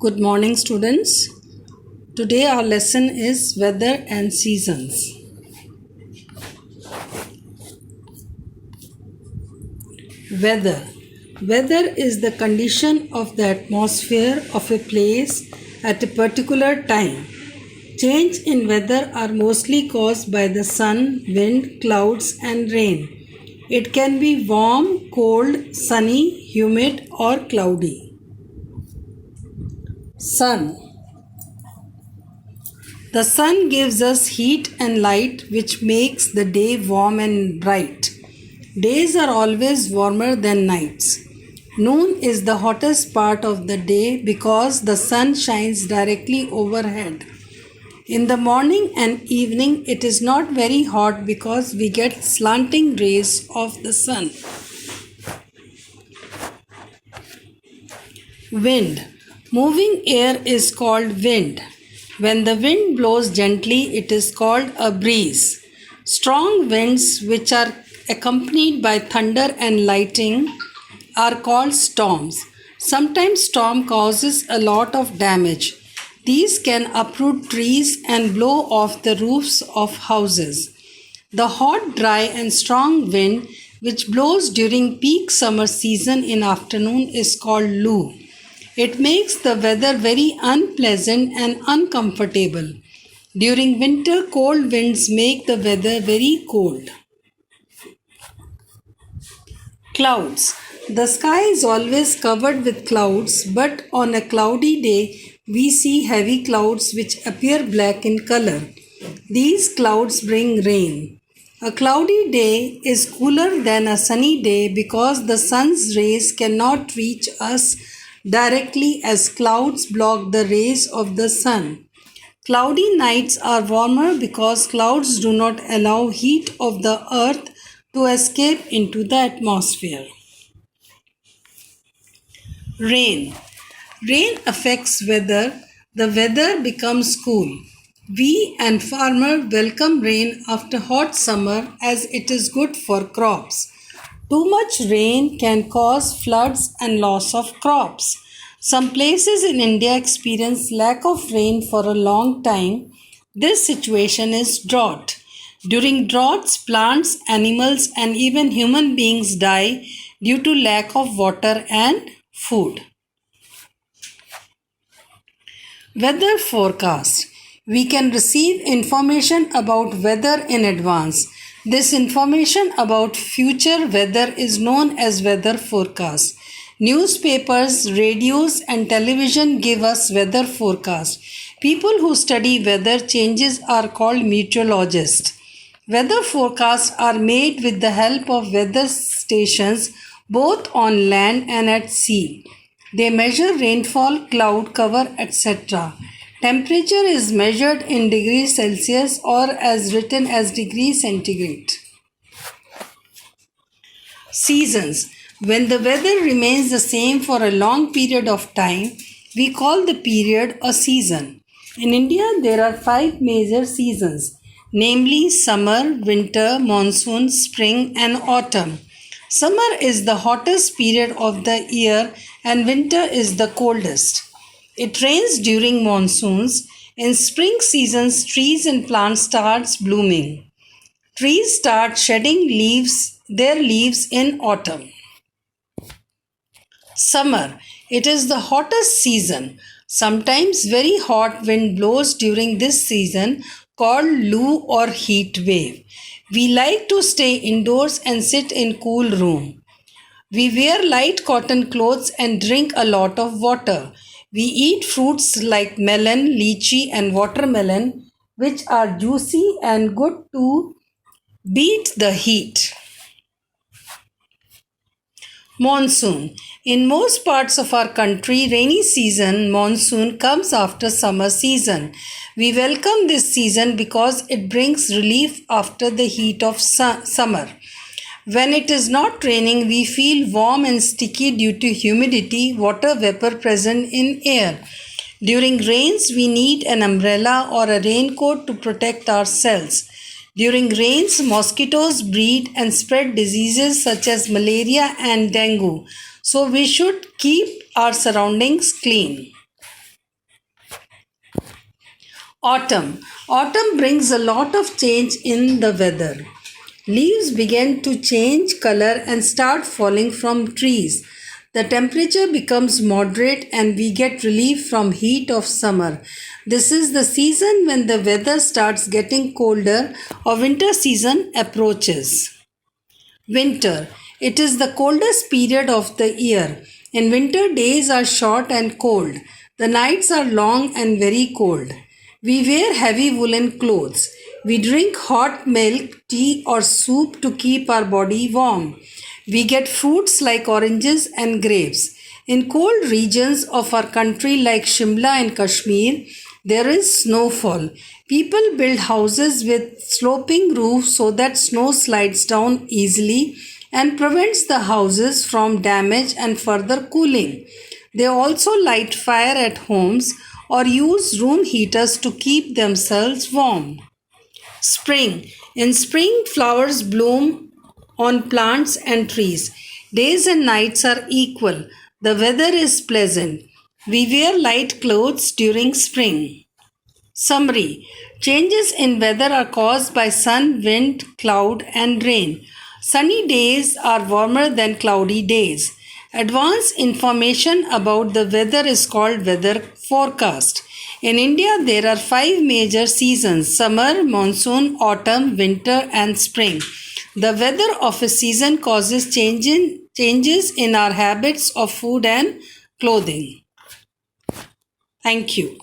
Good morning, students. Today our lesson is weather and seasons. Weather. Weather is the condition of the atmosphere of a place at a particular time. Change in weather are mostly caused by the sun, wind, clouds, and rain. It can be warm, cold, sunny, humid, or cloudy. Sun. The sun gives us heat and light, which makes the day warm and bright. Days are always warmer than nights. Noon is the hottest part of the day because the sun shines directly overhead. In the morning and evening, it is not very hot because we get slanting rays of the sun. Wind. Moving air is called wind. When the wind blows gently, it is called a breeze. Strong winds, which are accompanied by thunder and lightning, are called storms. Sometimes storm causes a lot of damage. These can uproot trees and blow off the roofs of houses. The hot, dry and strong wind which blows during peak summer season in afternoon is called loo. It makes the weather very unpleasant and uncomfortable. During winter, cold winds make the weather very cold. Clouds. The sky is always covered with clouds, but on a cloudy day, we see heavy clouds which appear black in color. These clouds bring rain. A cloudy day is cooler than a sunny day because the sun's rays cannot reach us directly as clouds block the rays of the sun. Cloudy nights are warmer because clouds do not allow heat of the earth to escape into the atmosphere. Rain. Rain affects weather. The weather becomes cool. We and farmer welcome rain after hot summer as it is good for crops. Too much rain can cause floods and loss of crops. Some places in India experience lack of rain for a long time. This situation is drought. During droughts, plants, animals, and even human beings die due to lack of water and food. Weather forecast. We can receive information about weather in advance. This information about future weather is known as weather forecast. Newspapers, radios, and television give us weather forecast. People who study weather changes are called meteorologists. Weather forecasts are made with the help of weather stations both on land and at sea. They measure rainfall, cloud cover, etc. Temperature is measured in degrees Celsius or as written as degrees centigrade. Seasons. When the weather remains the same for a long period of time, we call the period a season. In India, there are 5 major seasons, namely summer, winter, monsoon, spring, and autumn. Summer is the hottest period of the year and winter is the coldest. It rains during monsoons. In spring seasons, trees and plants start blooming. Trees start shedding their leaves in autumn. Summer. It is the hottest season. Sometimes very hot wind blows during this season called loo or heat wave. We like to stay indoors and sit in cool room. We wear light cotton clothes and drink a lot of water. We eat fruits like melon, lychee and watermelon, which are juicy and good to beat the heat. Monsoon. In most parts of our country, rainy season, monsoon, comes after summer season. We welcome this season because it brings relief after the heat of summer. When it is not raining, we feel warm and sticky due to humidity, water vapor present in air. During rains, we need an umbrella or a raincoat to protect ourselves. During rains, mosquitoes breed and spread diseases such as malaria and dengue. So we should keep our surroundings clean. Autumn. Autumn brings a lot of change in the weather. Leaves begin to change color and start falling from trees. The temperature becomes moderate and we get relief from heat of summer. This is the season when the weather starts getting colder or winter season approaches. Winter. It is the coldest period of the year. In winter, days are short and cold. The nights are long and very cold. We wear heavy woolen clothes. We drink hot milk, tea, or soup to keep our body warm. We get fruits like oranges and grapes. In cold regions of our country like Shimla and Kashmir, there is snowfall. People build houses with sloping roofs so that snow slides down easily and prevents the houses from damage and further cooling. They also light fire at homes or use room heaters to keep themselves warm. Spring. In spring, flowers bloom on plants and trees. Days and nights are equal. The weather is pleasant. We wear light clothes during spring. Summary. Changes in weather are caused by sun, wind, cloud, and rain. Sunny days are warmer than cloudy days. Advanced information about the weather is called weather forecast. In India, there are 5 major seasons: summer, monsoon, autumn, winter, and spring. The weather of a season causes changes in our habits of food and clothing. Thank you.